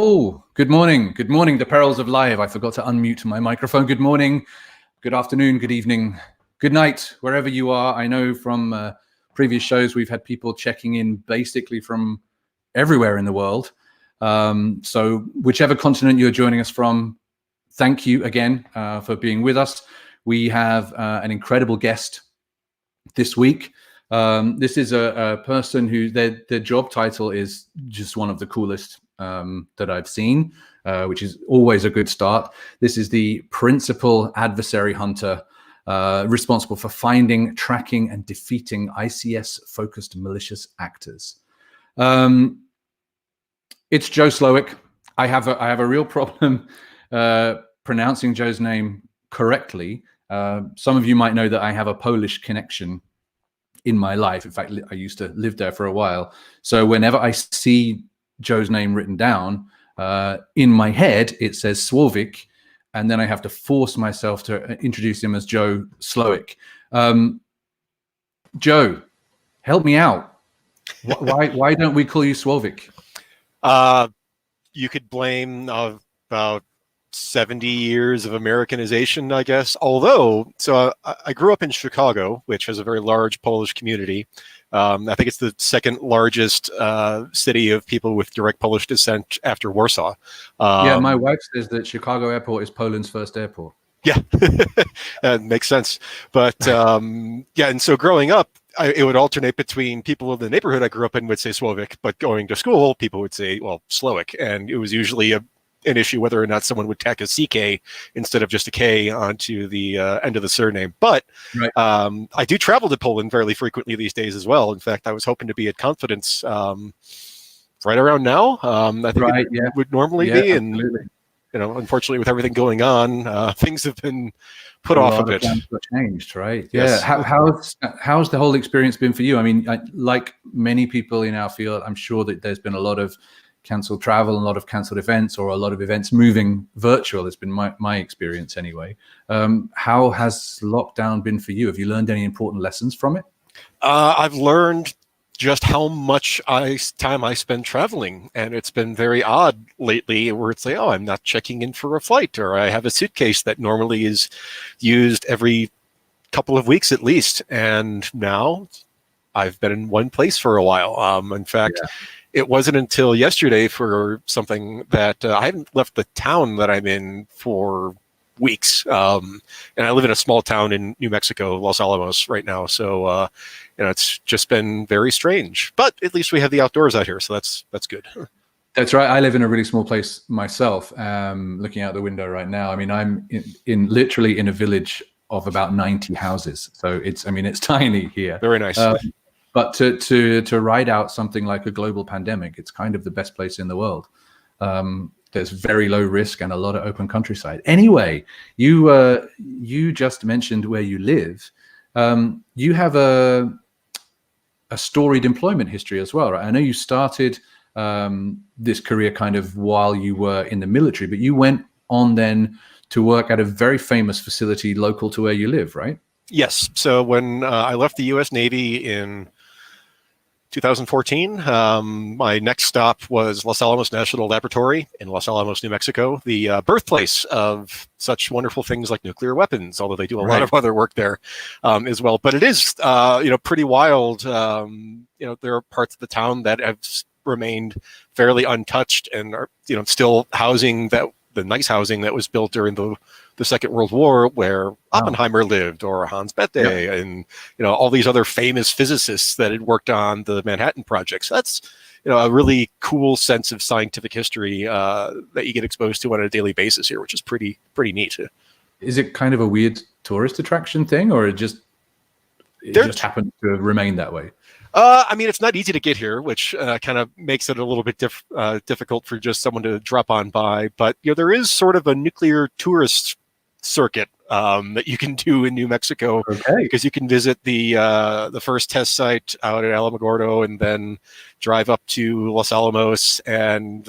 Oh, good morning. Good morning. The perils of live. I forgot to unmute my microphone. Good morning, good afternoon, good evening, good night, wherever you are. I know from previous shows we've had people checking in basically from everywhere in the world. So whichever continent you're joining us from, thank you again for being with us. We have an incredible guest this week. This is a person who their job title is just one of the coolest that I've seen, which is always a good start. This is the principal adversary hunter responsible for finding, tracking, and defeating ICS-focused malicious actors. It's Joe Słowik. I have a real problem pronouncing Joe's name correctly. Some of you might know that I have a Polish connection in my life. In fact, I used to live there for a while. So whenever I see Joe's name written down, in my head, it says Słowik, and then I have to force myself to introduce him as Joe Slowik. Joe, help me out. Why don't we call you Słowik? You could blame about 70 years of Americanization, I guess. Although, so I grew up in Chicago, which has a very large Polish community. I think it's the second largest city of people with direct Polish descent after Warsaw. Yeah, my wife says that Chicago Airport is Poland's first airport. Yeah, that makes sense. But yeah, and so growing up, it would alternate between people in the neighborhood I grew up in would say Słowik, but going to school, people would say, well, Slowik. And it was usually an issue whether or not someone would tack a CK instead of just a K onto the end of the surname. But right. I do travel to Poland fairly frequently these days as well. In fact, I was hoping to be at Confidence right around now. I think it would normally be. And you know, unfortunately, with everything going on, things have been put off a bit. Changed, right? Yes. Yeah. How's the whole experience been for you? I mean, like many people in our field, I'm sure that there's been a lot of cancelled travel, a lot of cancelled events, or a lot of events moving virtual. It's been my experience anyway. How has lockdown been for you? Have you learned any important lessons from it? I've learned just how much time I spend traveling, and it's been very odd lately where it's like, oh, I'm not checking in for a flight, or I have a suitcase that normally is used every couple of weeks at least, and now I've been in one place for a while. In fact, it wasn't until yesterday for something that I haven't left the town that I'm in for weeks. And I live in a small town in New Mexico, Los Alamos right now. So, you know, it's just been very strange, but at least we have the outdoors out here. So that's good. That's right. I live in a really small place myself, looking out the window right now. I mean, I'm literally in a village of about 90 houses. So it's tiny here. Very nice. But to ride out something like a global pandemic, it's kind of the best place in the world. There's very low risk and a lot of open countryside. Anyway, you just mentioned where you live. You have a storied employment history as well, right? I know you started this career kind of while you were in the military, but you went on then to work at a very famous facility local to where you live, right? Yes. So when I left the U.S. Navy in 2014, my next stop was Los Alamos National Laboratory in Los Alamos, New Mexico, the birthplace of such wonderful things like nuclear weapons, although they do a lot of other work there as well. But it is, you know, pretty wild. You know, there are parts of the town that have remained fairly untouched and are, you know, still housing the nice housing that was built during the Second World War, where Oppenheimer lived, or Hans Bethe, and you know, all these other famous physicists that had worked on the Manhattan Project. So that's, you know, a really cool sense of scientific history that you get exposed to on a daily basis here, which is pretty neat. Is it kind of a weird tourist attraction thing, or it just happened to remain that way? I mean, it's not easy to get here, which kind of makes it a little bit difficult for just someone to drop on by. But you know, there is sort of a nuclear tourist circuit that you can do in New Mexico, because you can visit the first test site out at Alamogordo, and then drive up to Los Alamos, and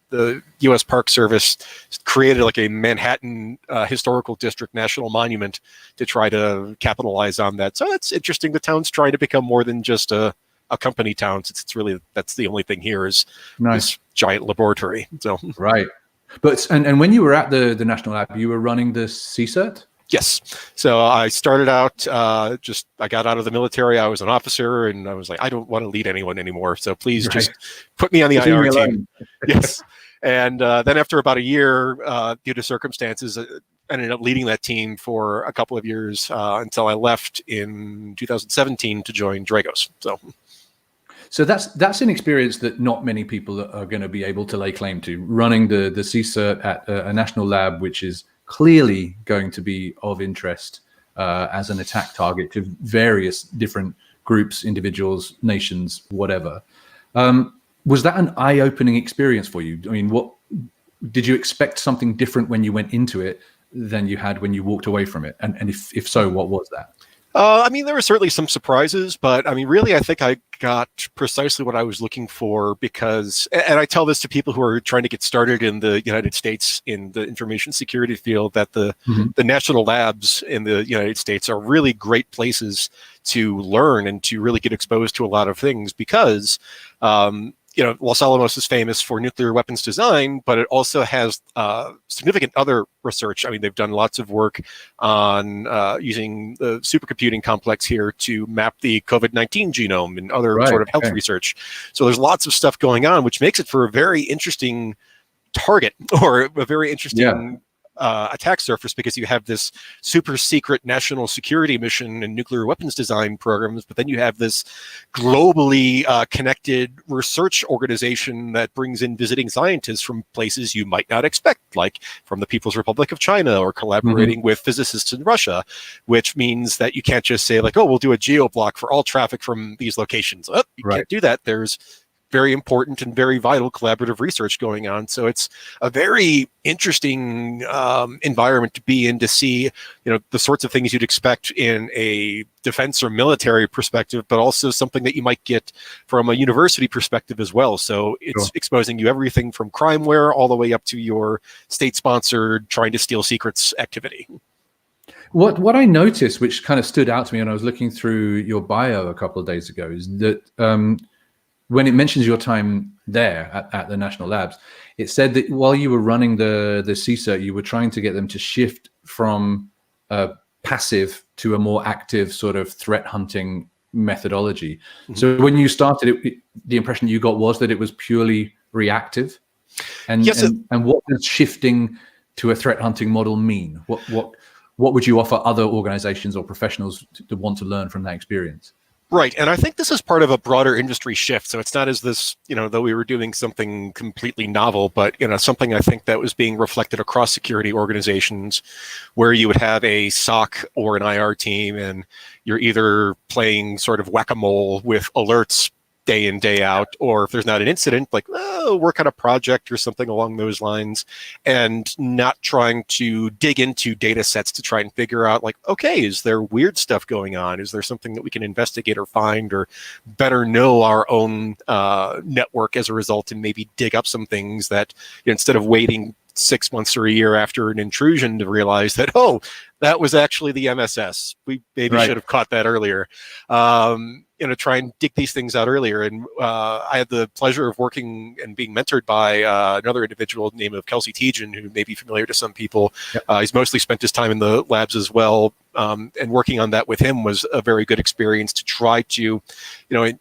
the U.S. Park Service created like a Manhattan Historical District National Monument to try to capitalize on that. So that's interesting. The town's trying to become more than just a a company town, since it's really, that's the only thing here is Nice. this giant laboratory. So Right. But and when you were at the National Lab, you were running the CCERT? yes. So I started out, I got out of the military. I was an officer, and I was like, I don't want to lead anyone anymore. So please just put me on the Just leave me IR team. alone. Yes. And then after about a year, due to circumstances, ended up leading that team for a couple of years until I left in 2017 to join Dragos. So that's an experience that not many people are going to be able to lay claim to, running the CCERT at a national lab, which is clearly going to be of interest as an attack target to various different groups, individuals, nations, whatever. Was that an eye-opening experience for you? I mean, what did you expect something different when you went into it than you had when you walked away from it? And if so, what was that? I mean, there were certainly some surprises, but I mean, really, I think I got precisely what I was looking for, because, and I tell this to people who are trying to get started in the United States in the information security field, that the national labs in the United States are really great places to learn and to really get exposed to a lot of things, because Los Alamos is famous for nuclear weapons design, but it also has significant other research. I mean, they've done lots of work on using the supercomputing complex here to map the COVID-19 genome and other sort of health research. So there's lots of stuff going on, which makes it for a very interesting target, or a very interesting attack surface, because you have this super secret national security mission and nuclear weapons design programs, but then you have this globally connected research organization that brings in visiting scientists from places you might not expect, like from the People's Republic of China, or collaborating with physicists in Russia, which means that you can't just say like, oh, we'll do a geo block for all traffic from these locations. Oh, you can't do that. There's very important and very vital collaborative research going on. So it's a very interesting environment to be in, to see, the sorts of things you'd expect in a defense or military perspective, but also something that you might get from a university perspective as well. So it's exposing you everything from crimeware all the way up to your state-sponsored trying to steal secrets activity. What I noticed, which kind of stood out to me when I was looking through your bio a couple of days ago, is that when it mentions your time there at the National Labs, it said that while you were running the CCERT, you were trying to get them to shift from a passive to a more active sort of threat hunting methodology. So when you started, the impression you got was that it was purely reactive. And what does shifting to a threat hunting model mean? What would you offer other organizations or professionals to want to learn from that experience? Right. And I think this is part of a broader industry shift. So it's not as this, though we were doing something completely novel, but, something I think that was being reflected across security organizations, where you would have a SOC or an IR team, and you're either playing sort of whack-a-mole with alerts day in, day out, or if there's not an incident, like, work on a project or something along those lines, and not trying to dig into data sets to try and figure out, like, okay, is there weird stuff going on? Is there something that we can investigate or find, or better know our own network as a result, and maybe dig up some things that, instead of waiting 6 months or a year after an intrusion to realize that, oh, that was actually the MSS. We maybe should have caught that earlier. Try and dig these things out earlier. And I had the pleasure of working and being mentored by another individual named Kelsey Tejan, who may be familiar to some people. He's mostly spent his time in the labs as well. And working on that with him was a very good experience to try to, an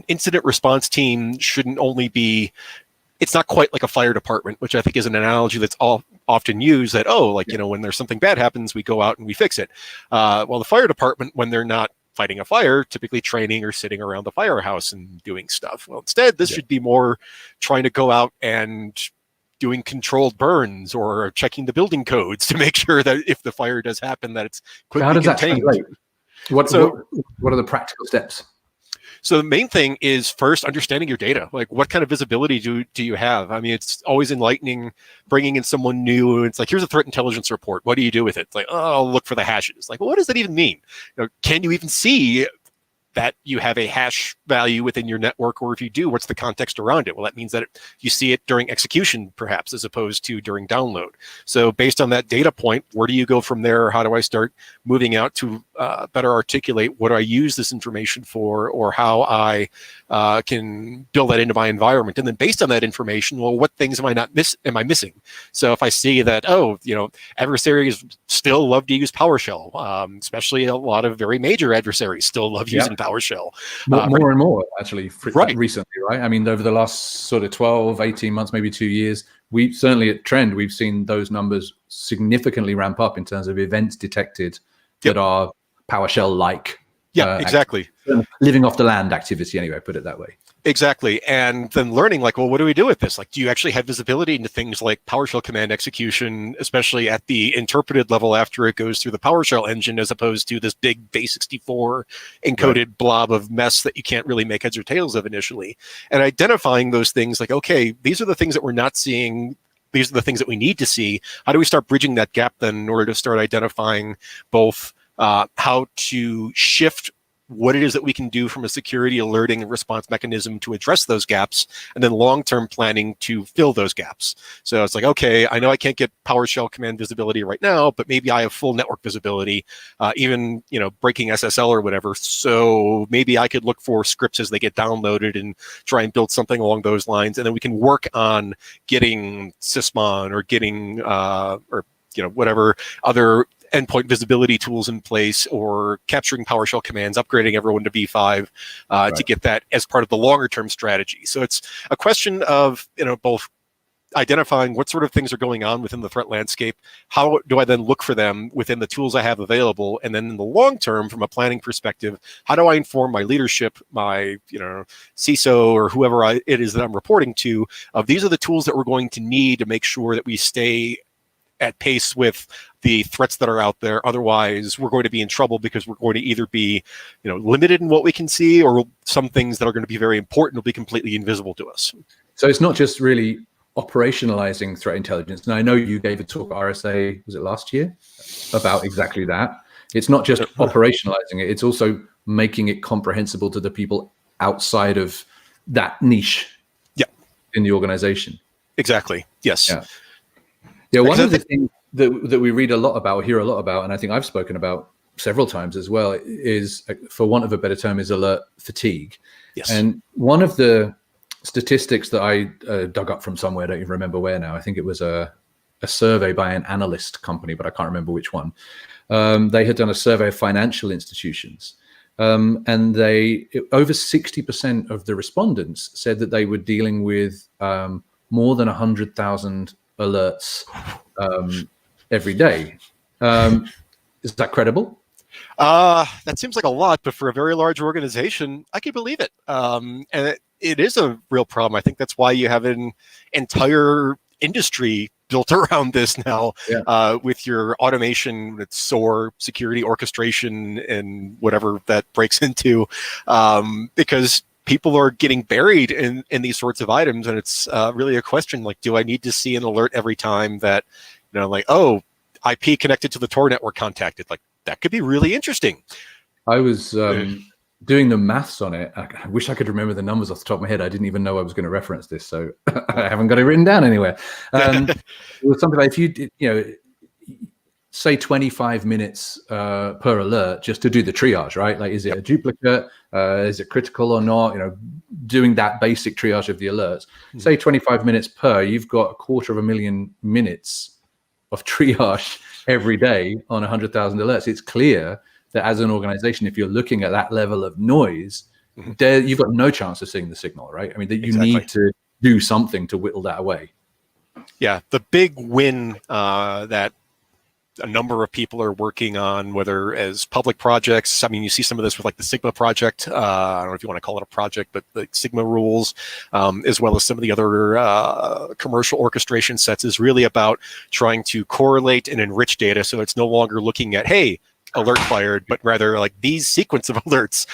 incident response team shouldn't only be, it's not quite like a fire department, which I think is an analogy that's often used, that, when there's something bad happens, we go out and we fix it. Well, the fire department, when they're not fighting a fire, typically training or sitting around the firehouse and doing stuff. Well, instead, this should be more trying to go out and doing controlled burns, or checking the building codes to make sure that if the fire does happen, that it's quickly contained. How does that translate? What are the practical steps? So the main thing is first understanding your data. Like, what kind of visibility do you have? I mean, it's always enlightening bringing in someone new. It's like, here's a threat intelligence report. What do you do with it? It's like, oh, I'll look for the hashes. Like, well, what does that even mean? Can you even see that you have a hash value within your network, or if you do, what's the context around it? Well, that means that you see it during execution, perhaps, as opposed to during download. So based on that data point, where do you go from there? How do I start moving out to better articulate what I use this information for, or how I can build that into my environment? And then based on that information, well, what things am I missing? So if I see that, adversaries still love to use PowerShell, especially a lot of very major adversaries still love using PowerShell. More and more, actually, right. recently, right? I mean, over the last sort of 12, 18 months, maybe 2 years, we certainly at Trend, we've seen those numbers significantly ramp up in terms of events detected that are PowerShell-like. Yeah, exactly. Living off the land activity, anyway, put it that way. Exactly. And then learning, like, well, what do we do with this? Like, do you actually have visibility into things like PowerShell command execution, especially at the interpreted level after it goes through the PowerShell engine, as opposed to this big base64 encoded blob of mess that you can't really make heads or tails of initially? And identifying those things like, okay, these are the things that we're not seeing. These are the things that we need to see. How do we start bridging that gap then in order to start identifying both how to shift what it is that we can do from a security alerting and response mechanism to address those gaps, and then long-term planning to fill those gaps. So it's like, okay, I know I can't get PowerShell command visibility right now, but maybe I have full network visibility, even breaking SSL or whatever. So maybe I could look for scripts as they get downloaded and try and build something along those lines, and then we can work on getting Sysmon or getting whatever other endpoint visibility tools in place, or capturing PowerShell commands, upgrading everyone to V5 to get that as part of the longer term strategy. So it's a question of both identifying what sort of things are going on within the threat landscape, how do I then look for them within the tools I have available, and then in the long term, from a planning perspective, how do I inform my leadership, my CISO or whoever it is that I'm reporting to, of these are the tools that we're going to need to make sure that we stay at pace with the threats that are out there. Otherwise, we're going to be in trouble, because we're going to either be, limited in what we can see, or some things that are going to be very important will be completely invisible to us. So it's not just really operationalizing threat intelligence. And I know you gave a talk at RSA, was it last year, about exactly that. It's not just operationalizing it, it's also making it comprehensible to the people outside of that niche in the organization. Exactly. Yes. Yeah, one of the things that we read a lot about, hear a lot about, and I think I've spoken about several times as well, is, for want of a better term, is alert fatigue. Yes. And one of the statistics that I dug up from somewhere, I don't even remember where now, I think it was a survey by an analyst company, but I can't remember which one. They had done a survey of financial institutions. And over 60% of the respondents said that they were dealing with more than 100,000 alerts every day. Is that credible? That seems like a lot, but for a very large organization, I can believe it. And it is a real problem. I think that's why you have an entire industry built around this now, with your automation, with SOAR, security orchestration, and whatever that breaks into, because people are getting buried in these sorts of items. And it's really a question, like, do I need to see an alert every time that, oh, IP connected to the Tor network contacted? Like, that could be really interesting. I was doing the maths on it. I wish I could remember the numbers off the top of my head. I didn't even know I was going to reference this, so I haven't got it written down anywhere. It was something like, if you say 25 minutes per alert just to do the triage, right? Like, is it a duplicate? Is it critical or not? Doing that basic triage of the alerts. Say 25 minutes per, you've got 250,000 minutes of triage every day on 100,000 alerts. It's clear that as an organization, if you're looking at that level of noise, you've got no chance of seeing the signal, right? I mean, that you need to do something to whittle that away. Yeah, the big win that a number of people are working on, whether as public projects. I mean, you see some of this with like the Sigma project. I don't know if you want to call it a project, but the Sigma rules, as well as some of the other commercial orchestration sets, is really about trying to correlate and enrich data. So it's no longer looking at, hey, alert fired, but rather like these sequence of alerts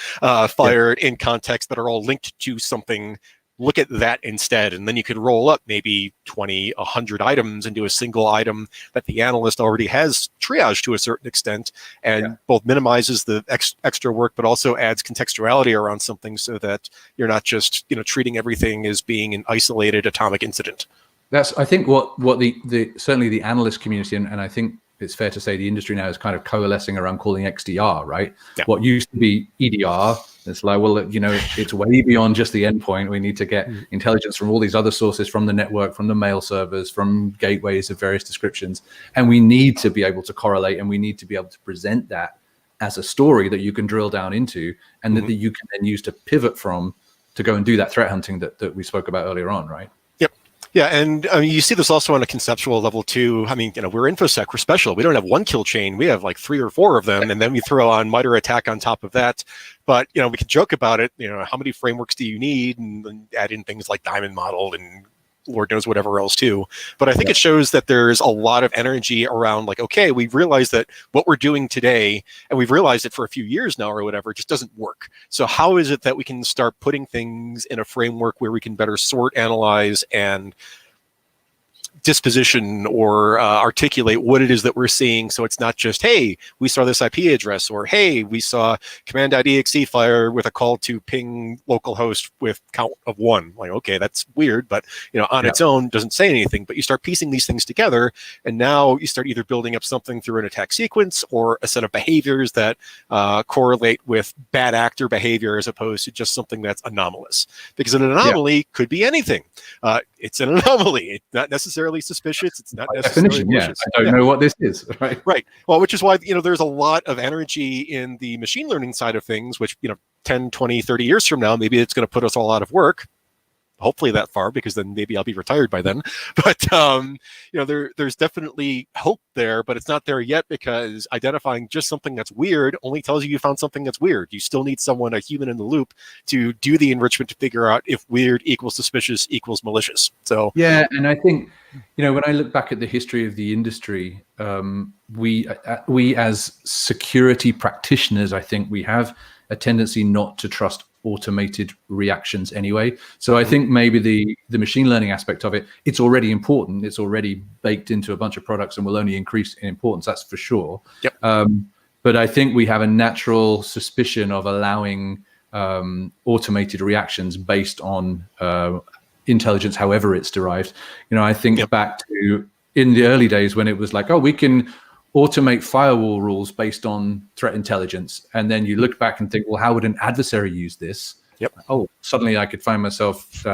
fired in context that are all linked to something look at that instead, and then you could roll up maybe 20, 100 items into a single item that the analyst already has triaged to a certain extent, and both minimizes the extra work, but also adds contextuality around something so that you're not just treating everything as being an isolated atomic incident. That's, I think, what the certainly the analyst community, and I think it's fair to say the industry now is kind of coalescing around calling XDR, right? Yeah. What used to be EDR, it's like, well, it's way beyond just the endpoint. We need to get intelligence from all these other sources, from the network, from the mail servers, from gateways of various descriptions. And we need to be able to correlate, and we need to be able to present that as a story that you can drill down into, and that you can then use to pivot from to go and do that threat hunting that we spoke about earlier on, right? Yeah, and I mean, you see this also on a conceptual level too. I mean, we're InfoSec, we're special. We don't have one kill chain. We have like 3 or 4 of them, and then we throw on MITRE ATT&CK on top of that. But we can joke about it. How many frameworks do you need, and then add in things like Diamond Model and Lord knows whatever else too. But I think it shows that there's a lot of energy around, like, okay, we've realized that what we're doing today, and we've realized it for a few years now or whatever, just doesn't work. So how is it that we can start putting things in a framework where we can better sort, analyze, and disposition or articulate what it is that we're seeing, so it's not just, hey, we saw this IP address, or hey, we saw command.exe fire with a call to ping localhost with count of 1. Like, okay, that's weird, but on its own doesn't say anything. But you start piecing these things together, and now you start either building up something through an attack sequence or a set of behaviors that correlate with bad actor behavior, as opposed to just something that's anomalous. Because an anomaly could be anything. It's an anomaly. It's not necessarily suspicious. It's not necessarily malicious. I don't know what this is. Right. Well, which is why there's a lot of energy in the machine learning side of things, which 10, 20, 30 years from now, maybe it's going to put us all out of work. Hopefully that far, because then maybe I'll be retired by then. But there's definitely hope there, but it's not there yet, because identifying just something that's weird only tells you found something that's weird. You still need someone, a human in the loop, to do the enrichment to figure out if weird equals suspicious equals malicious. So yeah, and I think when I look back at the history of the industry, we as security practitioners, I think we have a tendency not to trust automated reactions anyway. So I think maybe the machine learning aspect of it, it's already important. It's already baked into a bunch of products and will only increase in importance. That's for sure. Yep. But I think we have a natural suspicion of allowing automated reactions based on intelligence, however it's derived. I think back to in the early days when it was like, oh, we can automate firewall rules based on threat intelligence. And then you look back and think, well, how would an adversary use this? Yep. Oh, suddenly I could find myself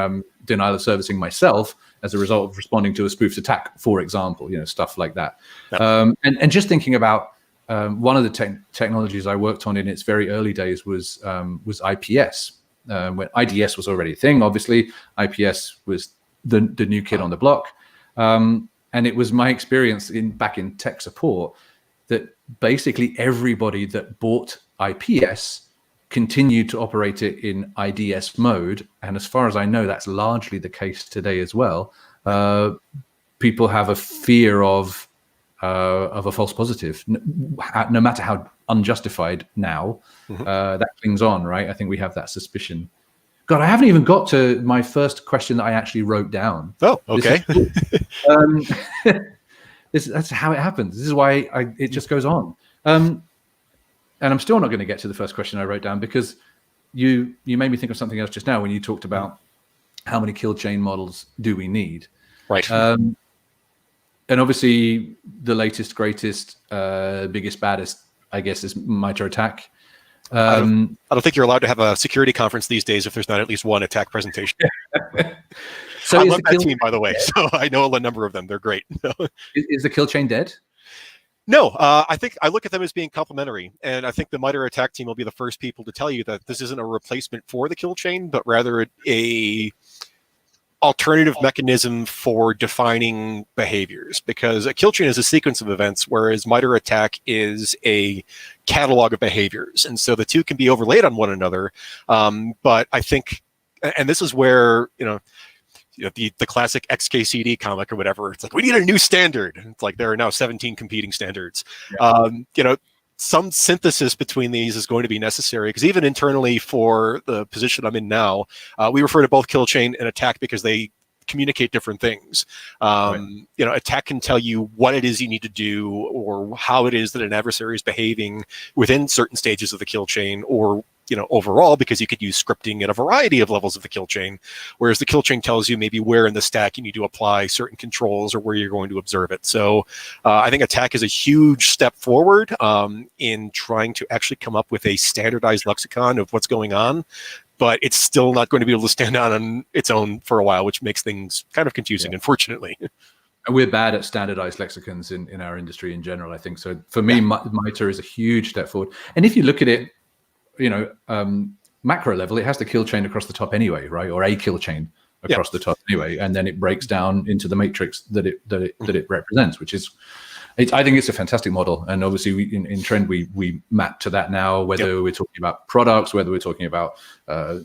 denial of servicing myself as a result of responding to a spoofed attack, for example, stuff like that. Yep. And just thinking about one of the technologies I worked on in its very early days was IPS. When IDS was already a thing, obviously, IPS was the new kid on the block. And it was my experience back in tech support that basically everybody that bought IPS continued to operate it in IDS mode. And as far as I know, that's largely the case today as well. People have a fear of a false positive, no matter how unjustified now. That clings on, right? I think we have that suspicion. God, I haven't even got to my first question that I actually wrote down. Oh, okay. That's how it happens. This is why it just goes on. And I'm still not going to get to the first question I wrote down, because you made me think of something else just now when you talked about how many kill chain models do we need. Right. And obviously the latest, greatest, biggest, baddest, I guess, is MITRE ATT&CK. I don't think you're allowed to have a security conference these days if there's not at least one attack presentation. So I love that team, by the way. So I know a number of them. They're great. Is the kill chain dead? No, I think I look at them as being complementary. And I think the MITRE ATT&CK team will be the first people to tell you that this isn't a replacement for the kill chain, but rather a alternative mechanism for defining behaviors, because a kill chain is a sequence of events, whereas MITRE ATT&CK is a catalog of behaviors. And so the two can be overlaid on one another. But I think, and this is where, the classic XKCD comic or whatever, it's like, we need a new standard. It's like there are now 17 competing standards. Yeah. some synthesis between these is going to be necessary, because even internally for the position I'm in now, we refer to both kill chain and attack because they communicate different things. Right. You know, attack can tell you what it is you need to do, or how it is that an adversary is behaving within certain stages of the kill chain, or, you know, overall, because you could use scripting at a variety of levels of the kill chain, whereas the kill chain tells you maybe where in the stack you need to apply certain controls or where you're going to observe it. So I think attack is a huge step forward in trying to actually come up with a standardized lexicon of what's going on, but it's still not going to be able to stand on its own for a while, which makes things kind of confusing, unfortunately. And we're bad at standardized lexicons in our industry in general, I think. So for me, MITRE is a huge step forward. And if you look at it, you know, macro level, it has the kill chain across the top anyway, right? Or a kill chain across the top anyway, and then it breaks down into the matrix that it represents, which is, I think it's a fantastic model. And obviously, in Trend, we map to that now. Whether we're talking about products, whether we're talking about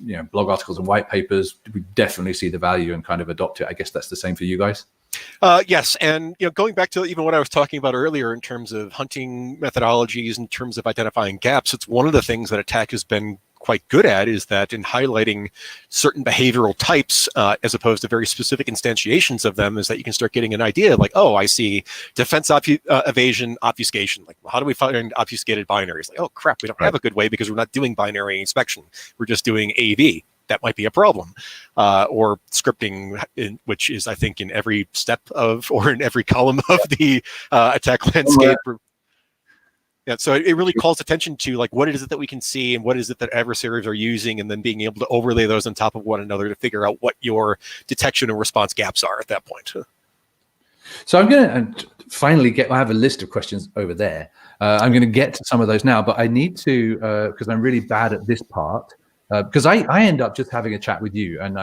you know, blog articles and white papers, we definitely see the value and kind of adopt it. I guess that's the same for you guys. Yes, and you know, going back to even what I was talking about earlier in terms of hunting methodologies, in terms of identifying gaps, it's one of the things that attack has been quite good at, is that in highlighting certain behavioral types as opposed to very specific instantiations of them, is that you can start getting an idea of like, oh, I see defense evasion obfuscation. Like, well, how do we find obfuscated binaries? Like, oh crap, we don't have a good way because we're not doing binary inspection. We're just doing AV. That might be a problem. Or scripting, which is, I think, in every step of, or in every column of the attack landscape. Yeah, so it really calls attention to like, what is it that we can see and what is it that adversaries are using, and then being able to overlay those on top of one another to figure out what your detection and response gaps are at that point. So I'm going to finally I have a list of questions over there. I'm going to get to some of those now, but I need to, because I'm really bad at this part, because I end up just having a chat with you, and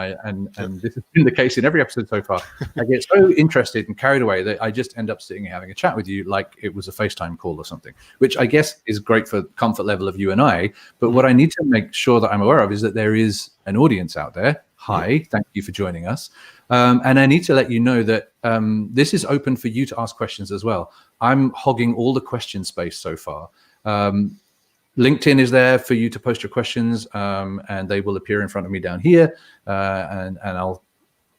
this has been the case in every episode so far. I get so interested and carried away that I just end up sitting and having a chat with you like it was a FaceTime call or something, which I guess is great for comfort level of you and I. But what I need to make sure that I'm aware of is that there is an audience out there. Hi, thank you for joining us. And I need to let you know that this is open for you to ask questions as well. I'm hogging all the question space so far. LinkedIn is there for you to post your questions, and they will appear in front of me down here, and I'll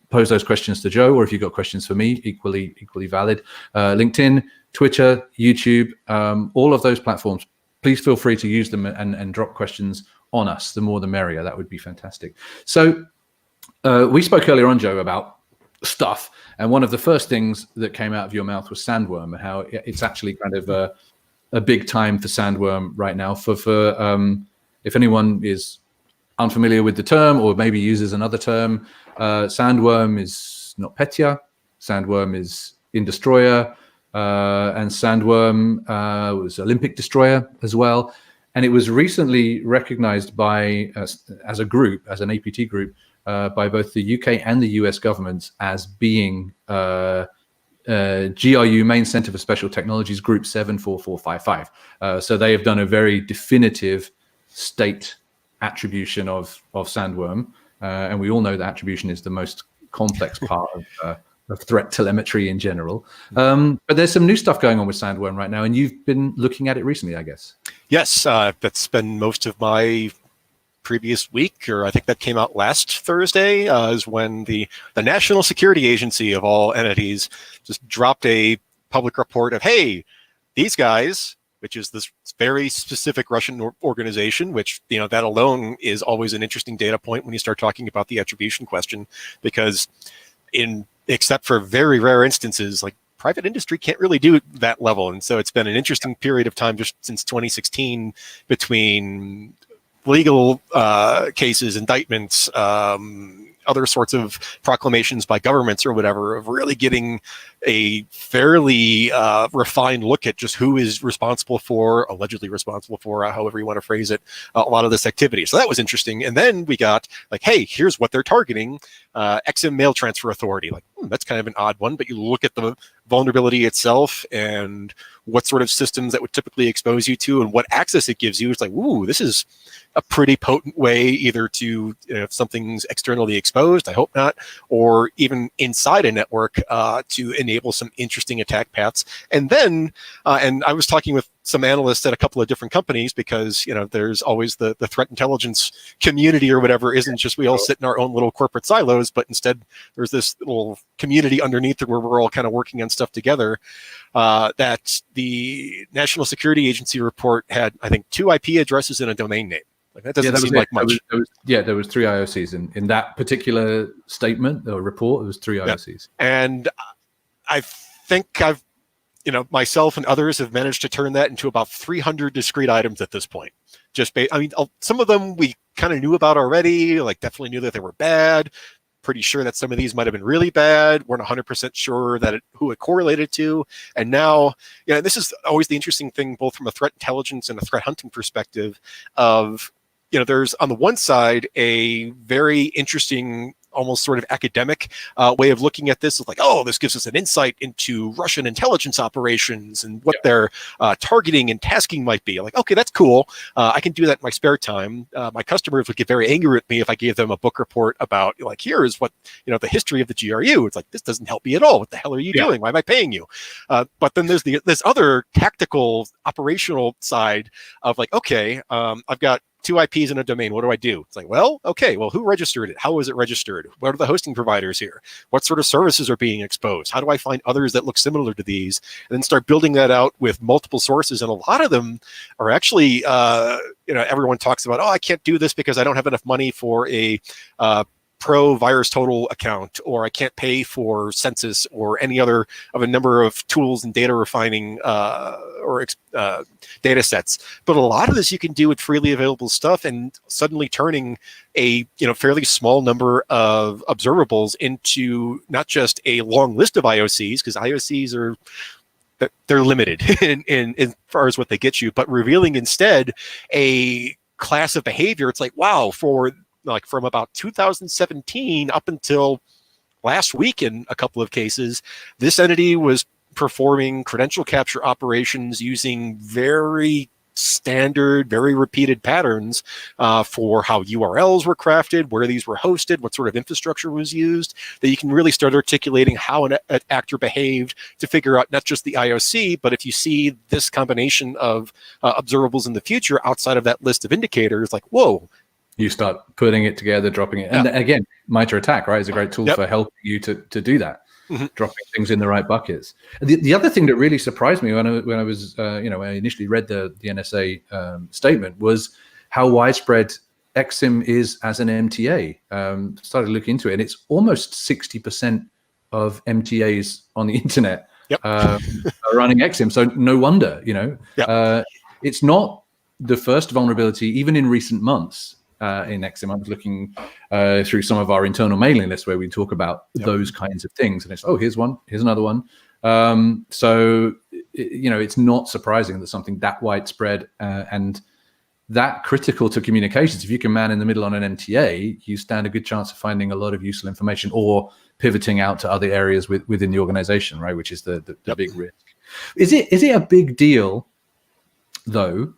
pose those questions to Joe, or if you've got questions for me, equally valid. LinkedIn, Twitter, YouTube, all of those platforms, please feel free to use them and drop questions on us. The more the merrier. That would be fantastic. So we spoke earlier on, Joe, about stuff, and one of the first things that came out of your mouth was sandworm, and how it's actually kind of a big time for sandworm right now. For if anyone is unfamiliar with the term, or maybe uses another term, sandworm is NotPetya, sandworm is InDestroyer, and sandworm was Olympic Destroyer as well. And it was recently recognized by as a group, as an APT group, by both the UK and the US governments as being GRU, Main Center for Special Technologies, Group 74455. So they have done a very definitive state attribution of sandworm, and we all know that attribution is the most complex part of threat telemetry in general. But there's some new stuff going on with sandworm right now, and you've been looking at it recently, I guess. Yes, that's been most of my previous week, or I think that came out last Thursday, is when the National Security Agency of all entities just dropped a public report of, hey, these guys, which is this very specific Russian organization, which, you know, that alone is always an interesting data point when you start talking about the attribution question, because except for very rare instances, like, private industry can't really do that level. And so it's been an interesting period of time just since 2016 between legal cases, indictments, other sorts of proclamations by governments or whatever, of really getting a fairly refined look at just who is responsible for, allegedly responsible for, however you want to phrase it, a lot of this activity. So that was interesting. And then we got like, hey, here's what they're targeting, XM Mail Transfer Authority. Like, that's kind of an odd one, but you look at the vulnerability itself and what sort of systems that would typically expose you to and what access it gives you. It's like, ooh, this is a pretty potent way either to, you know, if something's externally exposed, I hope not, or even inside a network to enable some interesting attack paths. And then, and I was talking with some analysts at a couple of different companies, because there's always the threat intelligence community or whatever isn't just we all sit in our own little corporate silos, but instead there's this little community underneath it where we're all kind of working on stuff together. That the National Security Agency report had, I think, 2 IP addresses and a domain name. Like that doesn't seem like much. There was 3 IOCs in that particular statement or report. It was 3 IOCs, and I think I've myself and others have managed to turn that into about 300 discrete items at this point. Some of them we kind of knew about already, like definitely knew that they were bad. Pretty sure that some of these might have been really bad. Weren't 100% sure that who it correlated to. And now, this is always the interesting thing, both from a threat intelligence and a threat hunting perspective of, there's on the one side a very interesting, almost sort of academic way of looking at this. It's like, oh, this gives us an insight into Russian intelligence operations and what their targeting and tasking might be. Like, okay, that's cool. I can do that in my spare time. My customers would get very angry at me if I gave them a book report about, like, here is what, the history of the GRU. It's like, this doesn't help me at all. What the hell are you doing? Why am I paying you? But then there's this other tactical operational side of like, okay, I've got 2 IPs in a domain. What do I do? It's like, well, okay, well, who registered it? How was it registered? What are the hosting providers here? What sort of services are being exposed? How do I find others that look similar to these? And then start building that out with multiple sources. And a lot of them are actually, everyone talks about, oh, I can't do this because I don't have enough money for a Pro VirusTotal account, or I can't pay for Census or any other of a number of tools and data refining or data sets. But a lot of this you can do with freely available stuff, and suddenly turning a fairly small number of observables into not just a long list of IOCs, because IOCs are they're limited in as far as what they get you, but revealing instead a class of behavior. It's like, wow, from about 2017 up until last week in a couple of cases, this entity was performing credential capture operations using very standard, very repeated patterns for how URLs were crafted, where these were hosted, what sort of infrastructure was used, that you can really start articulating how an actor behaved to figure out not just the IOC, but if you see this combination of observables in the future outside of that list of indicators, like, whoa, you start putting it together, dropping it. And again, MITRE ATT&CK, right, is a great tool for helping you to do that, dropping things in the right buckets. The other thing that really surprised me when I was, I initially read the NSA statement was how widespread XSIM is as an MTA. Started to look into it, and it's almost 60% of MTAs on the internet are running XSIM. So no wonder, it's not the first vulnerability, even in recent months. In XSIM, I was looking through some of our internal mailing lists where we talk about those kinds of things, and it's, oh, here's one, here's another one. So it's not surprising that something that widespread and that critical to communications, if you can man in the middle on an MTA, you stand a good chance of finding a lot of useful information or pivoting out to other areas within the organization, right? Which is the big risk. Is it a big deal, though,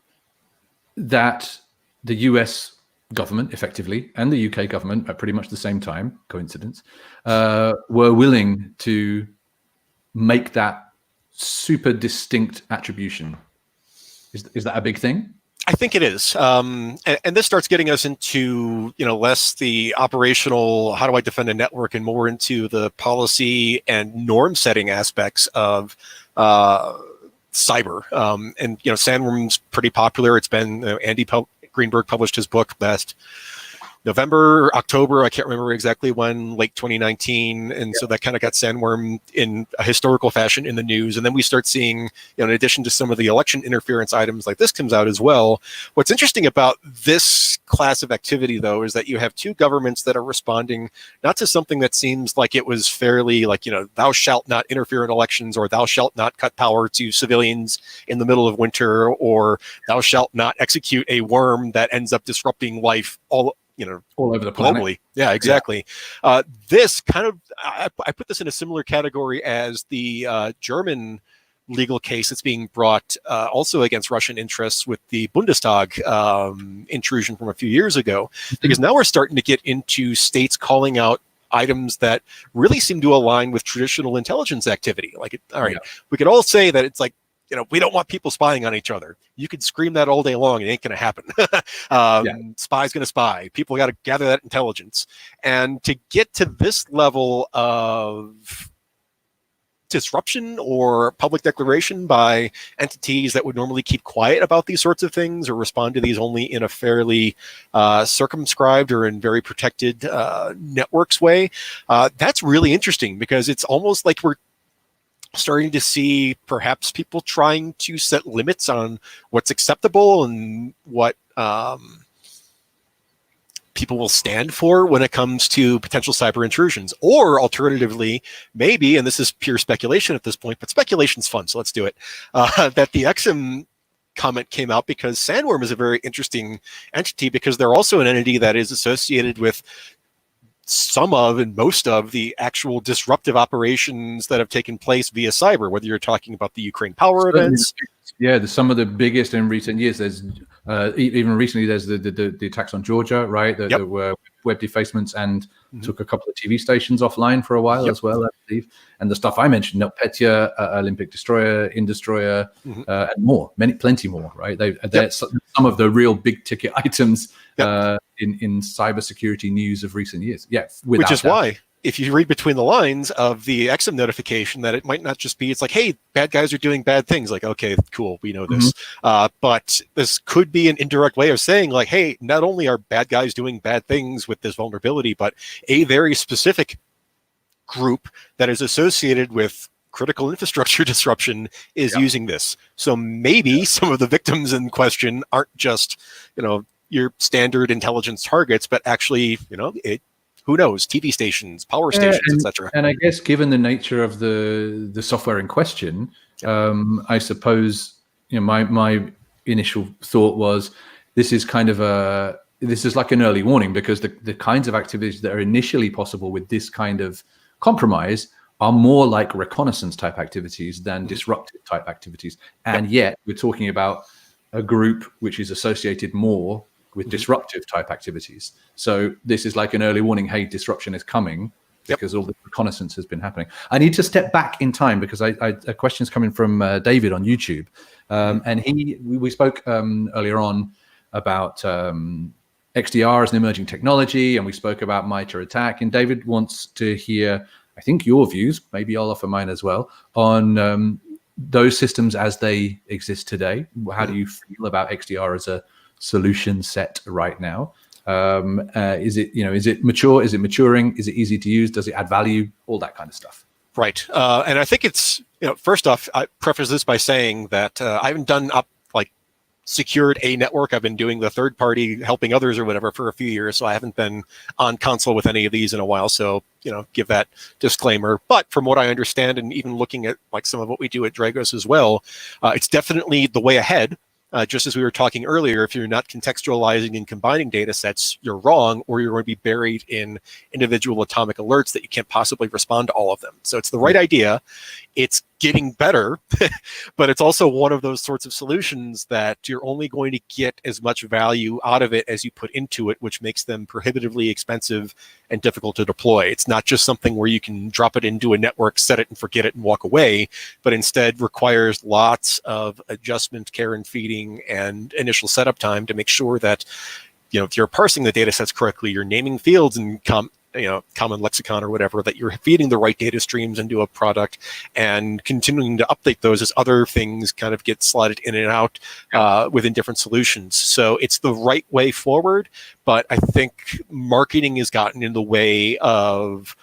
that the US government effectively and the UK government at pretty much the same time, coincidence, were willing to make that super distinct attribution? Is that a big thing? I think it is. And this starts getting us into, less the operational, how do I defend a network, and more into the policy and norm setting aspects of cyber. And, Sandworm's pretty popular. It's been, Andy Greenberg published his book last November, October, I can't remember exactly when, late 2019. And so that kind of got Sandworm in a historical fashion in the news. And then we start seeing, in addition to some of the election interference items like this comes out as well. What's interesting about this class of activity, though, is that you have two governments that are responding not to something that seems like it was fairly like, thou shalt not interfere in elections, or thou shalt not cut power to civilians in the middle of winter, or thou shalt not execute a worm that ends up disrupting life all over the planet. Globally. Yeah, exactly. Yeah. This kind of, I put this in a similar category as the German legal case that's being brought also against Russian interests with the Bundestag intrusion from a few years ago, because now we're starting to get into states calling out items that really seem to align with traditional intelligence activity. Like, all right, we could all say that it's like, we don't want people spying on each other. You could scream that all day long. It ain't going to happen. Spy's going to spy. People got to gather that intelligence. And to get to this level of disruption or public declaration by entities that would normally keep quiet about these sorts of things or respond to these only in a fairly circumscribed or in very protected networks way, that's really interesting, because it's almost like we're starting to see perhaps people trying to set limits on what's acceptable and what people will stand for when it comes to potential cyber intrusions. Or alternatively, maybe, and this is pure speculation at this point, but speculation's fun, so let's do it, that the XM comment came out because Sandworm is a very interesting entity, because they're also an entity that is associated with some of and most of the actual disruptive operations that have taken place via cyber, whether you're talking about the Ukraine power events. Yeah, there's some of the biggest in recent years. There's even recently there's the attacks on Georgia, right? There were web defacements and took a couple of TV stations offline for a while as well, I believe. And the stuff I mentioned, NotPetya, Olympic Destroyer, Indestroyer, and more, plenty more, right? They're some of the real big ticket items in cybersecurity news of recent years. Yeah, which is why, if you read between the lines of the XM notification, that it might not just be, it's like, hey, bad guys are doing bad things. Like, okay, cool, we know this. But this could be an indirect way of saying, like, hey, not only are bad guys doing bad things with this vulnerability, but a very specific group that is associated with critical infrastructure disruption is using this. So maybe some of the victims in question aren't just, your standard intelligence targets, but actually, who knows, TV stations, power stations, etc. And I guess given the nature of the software in question, I suppose my initial thought was this is like an early warning, because the kinds of activities that are initially possible with this kind of compromise are more like reconnaissance type activities than disruptive type activities. And yet we're talking about a group which is associated more with disruptive type activities. So this is like an early warning, hey, disruption is coming, because all the reconnaissance has been happening. I need to step back in time, because a question's coming from David on YouTube. And we spoke earlier on about XDR as an emerging technology, and we spoke about MITRE ATT&CK. And David wants to hear, I think, your views, maybe I'll offer mine as well, on those systems as they exist today. How do you feel about XDR as a solution set right now? Is it mature? Is it maturing? Is it easy to use? Does it add value? All that kind of stuff. Right. And I think it's, first off, I preface this by saying that I haven't done secured a network. I've been doing the third party, helping others or whatever for a few years. So I haven't been on console with any of these in a while. So, give that disclaimer. But from what I understand, and even looking at some of what we do at Dragos as well, it's definitely the way ahead. Just as we were talking earlier, if you're not contextualizing and combining data sets, you're wrong, or you're going to be buried in individual atomic alerts that you can't possibly respond to all of them. So it's the right idea. It's getting better, but it's also one of those sorts of solutions that you're only going to get as much value out of it as you put into it, which makes them prohibitively expensive and difficult to deploy. It's not just something where you can drop it into a network, set it and forget it and walk away, but instead requires lots of adjustment, care and feeding, and initial setup time to make sure that, if you're parsing the data sets correctly, you're naming fields and common lexicon or whatever, that you're feeding the right data streams into a product and continuing to update those as other things kind of get slotted in and out within different solutions. So it's the right way forward, but I think marketing has gotten in the way of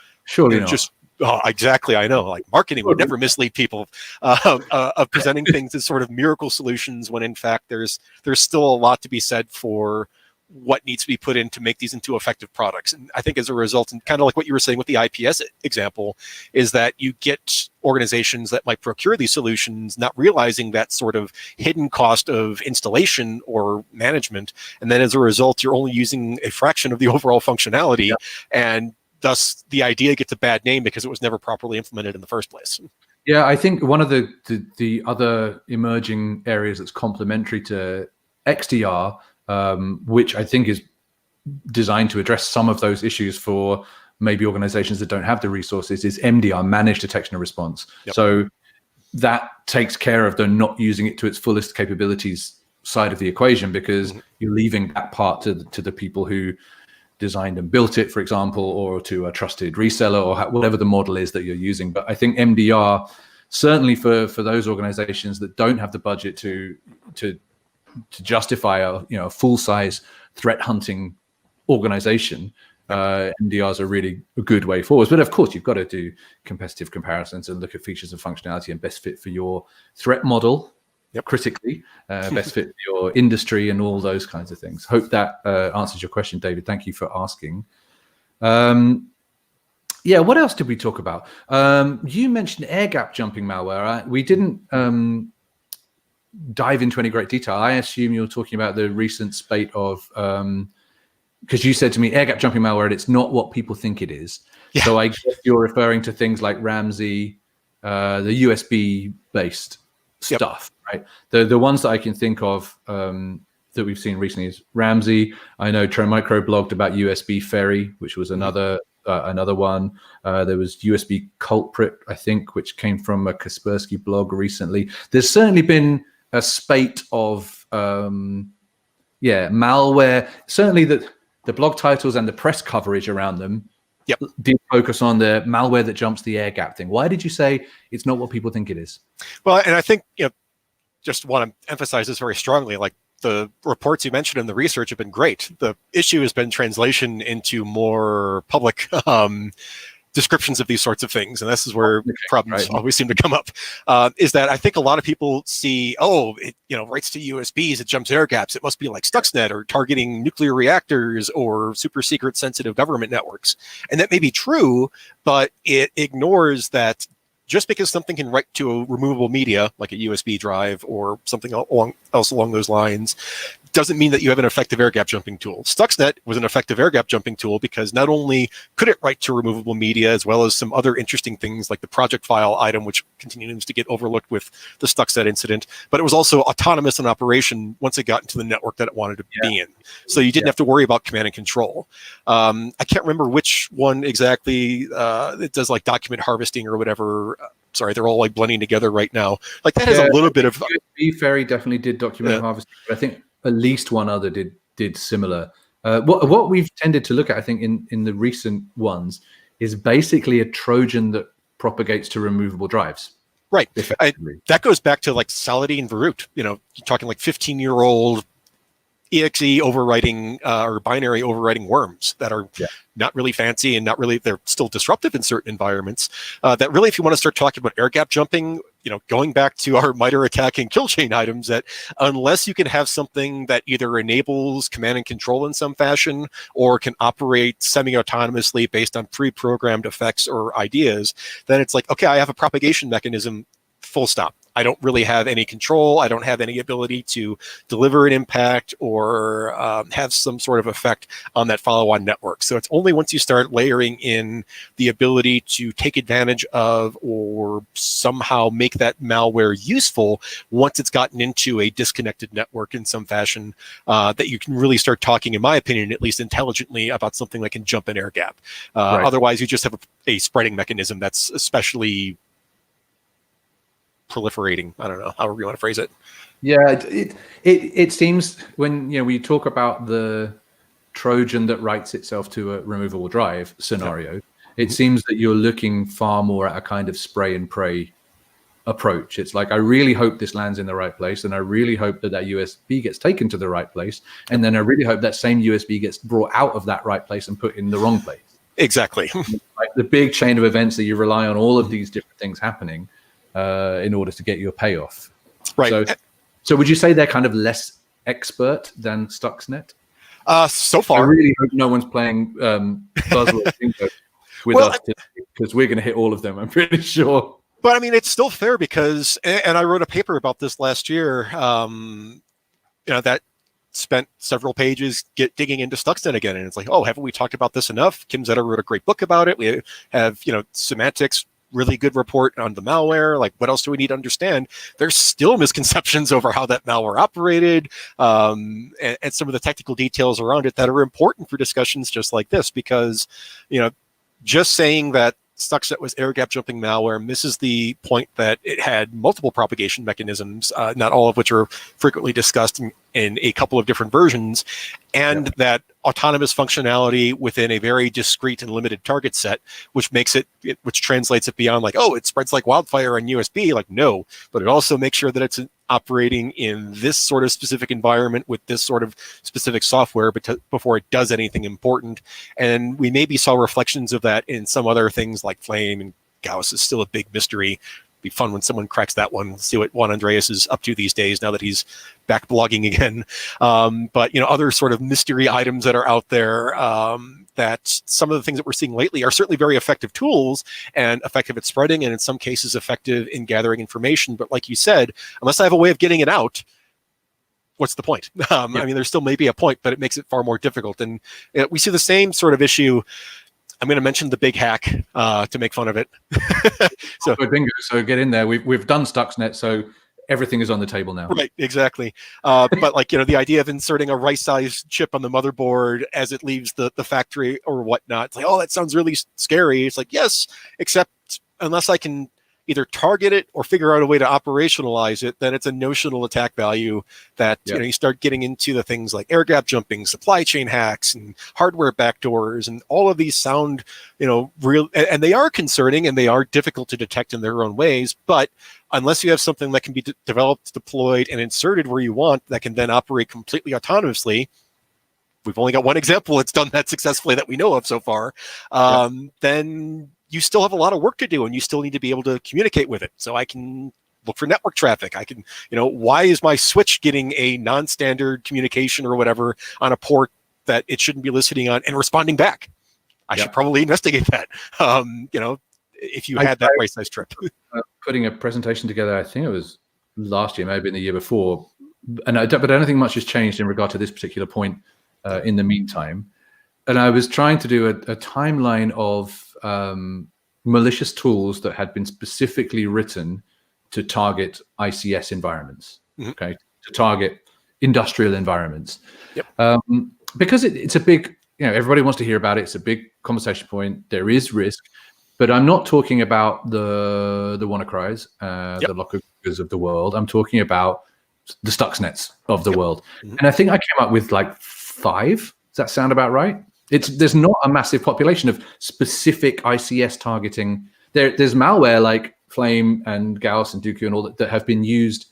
exactly. I know, marketing would never mislead people of presenting things as sort of miracle solutions, when in fact there's still a lot to be said for what needs to be put in to make these into effective products. And I think as a result, and kind of like what you were saying with the IPS example, is that you get organizations that might procure these solutions not realizing that sort of hidden cost of installation or management. And then as a result, you're only using a fraction of the overall functionality. And thus the idea gets a bad name because it was never properly implemented in the first place. Yeah, I think one of the other emerging areas that's complementary to XDR, which I think is designed to address some of those issues for maybe organizations that don't have the resources, is MDR, managed detection and response. So that takes care of the not using it to its fullest capabilities side of the equation, because you're leaving that part to the people who designed and built it, for example, or to a trusted reseller, or whatever the model is that you're using. But I think MDR, certainly for those organizations that don't have the budget to justify a full-size threat hunting organization, MDRs are really a good way forward. But of course, you've got to do competitive comparisons and look at features and functionality and best fit for your threat model. Critically, best fit for your industry and all those kinds of things. Hope that answers your question, David. Thank you for asking. What else did we talk about? You mentioned air gap jumping malware. We didn't dive into any great detail. I assume you're talking about the recent spate of, because you said to me, air gap jumping malware, and it's not what people think it is. Yeah. So I guess you're referring to things like Ramsey, the USB-based stuff, right? The ones that I can think of that we've seen recently is Ramsey. I know Trojan Micro blogged about USB Ferry, which was another one. There was USB Culprit, I think, which came from a Kaspersky blog recently. There's certainly been a spate of malware. Certainly the blog titles and the press coverage around them did focus on the malware that jumps the air gap thing. Why did you say it's not what people think it is? Well, and I think, just want to emphasize this very strongly, like the reports you mentioned in the research have been great. The issue has been translation into more public descriptions of these sorts of things. And this is where problems always seem to come up, is that I think a lot of people see, it writes to USBs, it jumps air gaps. It must be like Stuxnet or targeting nuclear reactors or super secret sensitive government networks. And that may be true, but it ignores that just because something can write to a removable media, like a USB drive or something else along those lines, doesn't mean that you have an effective air gap jumping tool. Stuxnet was an effective air gap jumping tool because not only could it write to removable media, as well as some other interesting things like the project file item, which continues to get overlooked with the Stuxnet incident, but it was also autonomous in operation once it got into the network that it wanted to be in. So you didn't have to worry about command and control. I can't remember which one exactly. It does like document harvesting or whatever. Sorry, they're all like blending together right now. Like that has a little bit of USB Ferry definitely did document harvesting, but I think at least one other did similar. What we've tended to look at, I think, in the recent ones, is basically a Trojan that propagates to removable drives. Right. That goes back to like Solidity and Varut. You're talking like 15-year-old exe overwriting or binary overwriting worms that are not really fancy and not really, they're still disruptive in certain environments. That really, if you want to start talking about air gap jumping, going back to our MITRE ATT&CK and kill chain items, that unless you can have something that either enables command and control in some fashion or can operate semi-autonomously based on pre-programmed effects or ideas, then it's like, okay, I have a propagation mechanism, full stop. I don't really have any control. I don't have any ability to deliver an impact or have some sort of effect on that follow-on network. So it's only once you start layering in the ability to take advantage of or somehow make that malware useful once it's gotten into a disconnected network in some fashion, that you can really start talking, in my opinion, at least intelligently, about something that can jump an air gap. Otherwise, you just have a spreading mechanism that's especially proliferating. I don't know, however you want to phrase it. Yeah, it seems when we talk about the Trojan that writes itself to a removable drive scenario, it seems that you're looking far more at a kind of spray and pray approach. It's like, I really hope this lands in the right place, and I really hope that USB gets taken to the right place, and then I really hope that same USB gets brought out of that right place and put in the wrong place. Exactly. Like the big chain of events that you rely on all of these different things happening in order to get your payoff. Right. So would you say they're kind of less expert than Stuxnet? So far. I really hope no one's playing Buzzword Bingo with us, because we're going to hit all of them, I'm pretty sure. But I mean, it's still fair because, and I wrote a paper about this last year, that spent several pages digging into Stuxnet again. And it's like, oh, haven't we talked about this enough? Kim Zetter wrote a great book about it. We have, Semantics, really good report on the malware. Like, what else do we need to understand? There's still misconceptions over how that malware operated, and some of the technical details around it that are important for discussions just like this, because, just saying that Stuxnet was air gap jumping malware misses the point that it had multiple propagation mechanisms, not all of which are frequently discussed in a couple of different versions, and that autonomous functionality within a very discrete and limited target set, which makes it, which translates it beyond like, oh, it spreads like wildfire on USB. Like, no, but it also makes sure that it's operating in this sort of specific environment with this sort of specific software before it does anything important. And we maybe saw reflections of that in some other things like Flame, and Gauss is still a big mystery. Be fun when someone cracks that one. See what Juan Andreas is up to these days now that he's back blogging again. But other sort of mystery items that are out there, that some of the things that we're seeing lately are certainly very effective tools and effective at spreading, and in some cases effective in gathering information. But like you said, unless I have a way of getting it out, what's the point? I mean, there still may be a point, but it makes it far more difficult. And we see the same sort of issue. I'm going to mention the big hack to make fun of it. So bingo. So get in there. We've done Stuxnet, so everything is on the table now. Right, exactly. But like the idea of inserting a rice-sized chip on the motherboard as it leaves the factory or whatnot. It's like, oh, that sounds really scary. It's like, yes, except unless I can either target it or figure out a way to operationalize it, then it's a notional attack value that you start getting into the things like air gap jumping, supply chain hacks, and hardware backdoors, and all of these sound real, and they are concerning and they are difficult to detect in their own ways. But unless you have something that can be developed, deployed, and inserted where you want, that can then operate completely autonomously. We've only got one example that's done that successfully that we know of so far. Then you still have a lot of work to do, and you still need to be able to communicate with it. So I can look for network traffic. I can, why is my switch getting a non-standard communication or whatever on a port that it shouldn't be listening on and responding back? I should probably investigate that. If you had that right-size trip. Putting a presentation together, I think it was last year, maybe in the year before, but I don't think much has changed in regard to this particular point in the meantime. And I was trying to do a timeline of malicious tools that had been specifically written to target ICS environments, okay, to target industrial environments. Because it's a big, everybody wants to hear about it. It's a big conversation point. There is risk, but I'm not talking about the WannaCrys, the Lockers of the world. I'm talking about the Stuxnets of the world. And I think I came up with like 5. Does that sound about right? There's not a massive population of specific ICS targeting. There's malware like Flame and Gauss and Dooku and all that have been used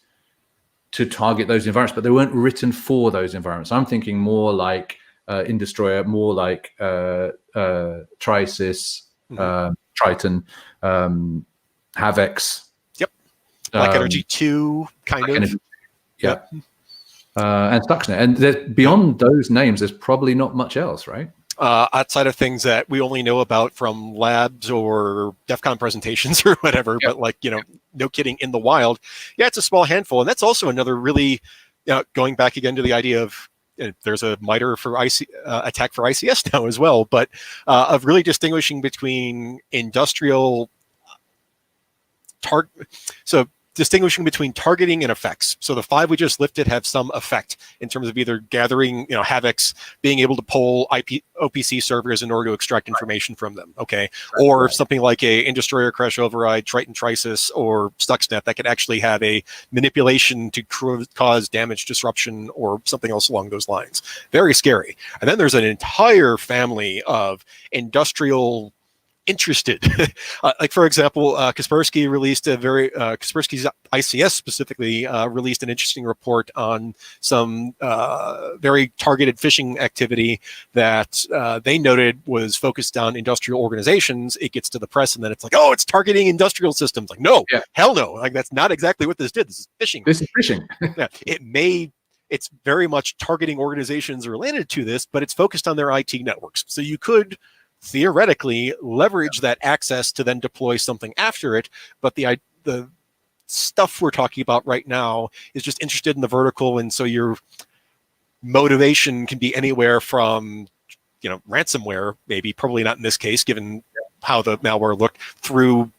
to target those environments, but they weren't written for those environments. I'm thinking more like Indestroyer, more like Trisis, Triton, Havex. Black Energy 2, kind of. Energy, and Stuxnet. And beyond those names, there's probably not much else, right? Outside of things that we only know about from labs or DEF CON presentations or whatever, but like, no kidding, in the wild, it's a small handful. And that's also another really, going back again to the idea of, there's a MITRE for attack for ICS now as well, but of really distinguishing between industrial distinguishing between targeting and effects. So the 5 we just lifted have some effect in terms of either gathering, Havex, being able to poll OPC servers in order to extract information from them, okay? Or something like a Indestroyer Crash Override, Triton Trisis, or Stuxnet that could actually have a manipulation to cause damage, disruption, or something else along those lines. Very scary. And then there's an entire family of industrial interested. Like, for example, Kaspersky released Kaspersky's ICS specifically released an interesting report on some very targeted phishing activity that they noted was focused on industrial organizations. It gets to the press and then it's like, oh, it's targeting industrial systems. Like, no, hell no. Like, that's not exactly what this did. This is phishing. This is phishing. It's very much targeting organizations related to this, but it's focused on their IT networks. So you could theoretically leverage that access to then deploy something after it, but the stuff we're talking about right now is just interested in the vertical, and so your motivation can be anywhere from ransomware, maybe, probably not in this case given how the malware looked, through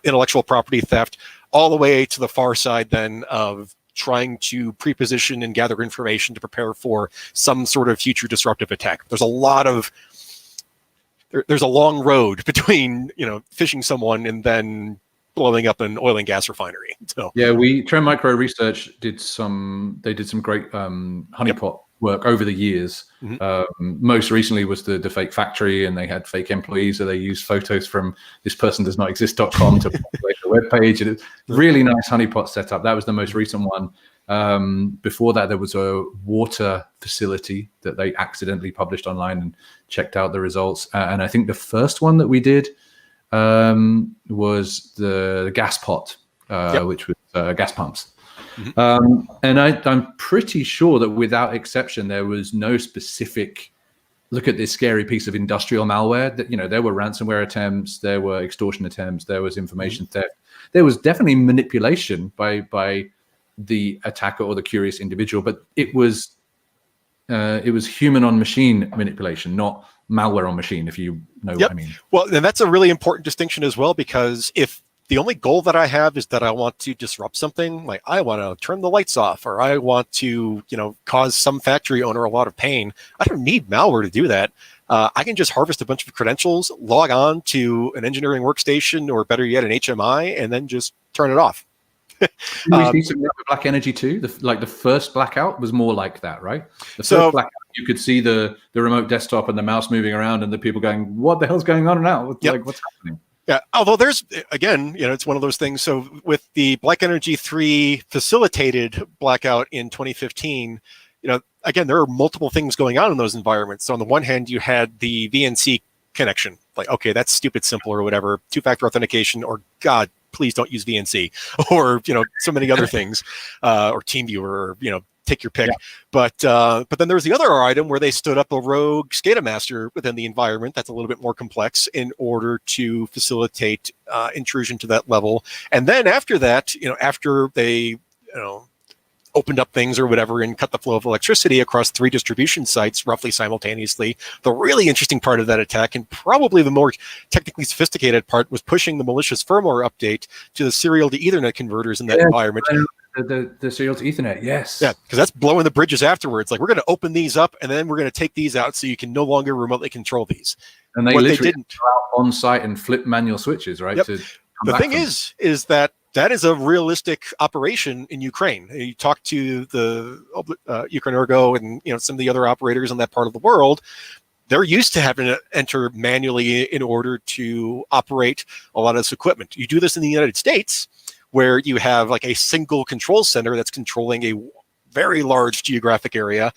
intellectual property theft, all the way to the far side then of trying to pre-position and gather information to prepare for some sort of future disruptive attack. There's a lot of there's a long road between phishing someone and then blowing up an oil and gas refinery. So yeah, Trend Micro Research did some great honeypot work over the years. Most recently was the fake factory, and they had fake employees, so they used photos from thispersondoesnotexist.com to populate the web page. And it's really nice honeypot setup. That was the most recent one. Before that, there was a water facility that they accidentally published online and checked out the results. And I think the first one that we did was the gas pot, which was gas pumps. And I'm pretty sure that without exception, there was no specific look at this scary piece of industrial malware. That there were ransomware attempts, there were extortion attempts, there was information theft, there was definitely manipulation by the attacker or the curious individual, but it was human on machine manipulation, not malware on machine, if you know what I mean. Well, and that's a really important distinction as well, because if the only goal that I have is that I want to disrupt something, like I want to turn the lights off, or I want to, cause some factory owner a lot of pain, I don't need malware to do that. I can just harvest a bunch of credentials, log on to an engineering workstation, or better yet, an HMI, and then just turn it off. We see some black energy too. The first blackout was more like that, right? The first blackout, you could see the remote desktop and the mouse moving around, and the people going, "What the hell's going on now? Like, what's happening?" Yeah, although there's, again, it's one of those things. So with the Black Energy 3 facilitated blackout in 2015, again, there are multiple things going on in those environments. So on the one hand, you had the VNC connection, like, okay, that's stupid simple or whatever, two-factor authentication, or God, please don't use VNC, or, so many other things, or TeamViewer, or, take your pick. But then there was the other item where they stood up a rogue SCADA master within the environment that's a little bit more complex in order to facilitate intrusion to that level. And then after that, after they, opened up things or whatever and cut the flow of electricity across 3 distribution sites roughly simultaneously, the really interesting part of that attack, and probably the more technically sophisticated part, was pushing the malicious firmware update to the serial to Ethernet converters in that environment. The serial to Ethernet, yes. Yeah, because that's blowing the bridges afterwards. Like, we're going to open these up, and then we're going to take these out so you can no longer remotely control these. And they literally didn't go out on site and flip manual switches, right? Yep. The thing is that is a realistic operation in Ukraine. You talk to the Ukrenergo and some of the other operators in that part of the world. They're used to having to enter manually in order to operate a lot of this equipment. You do this in the United States, where you have like a single control center that's controlling a very large geographic area.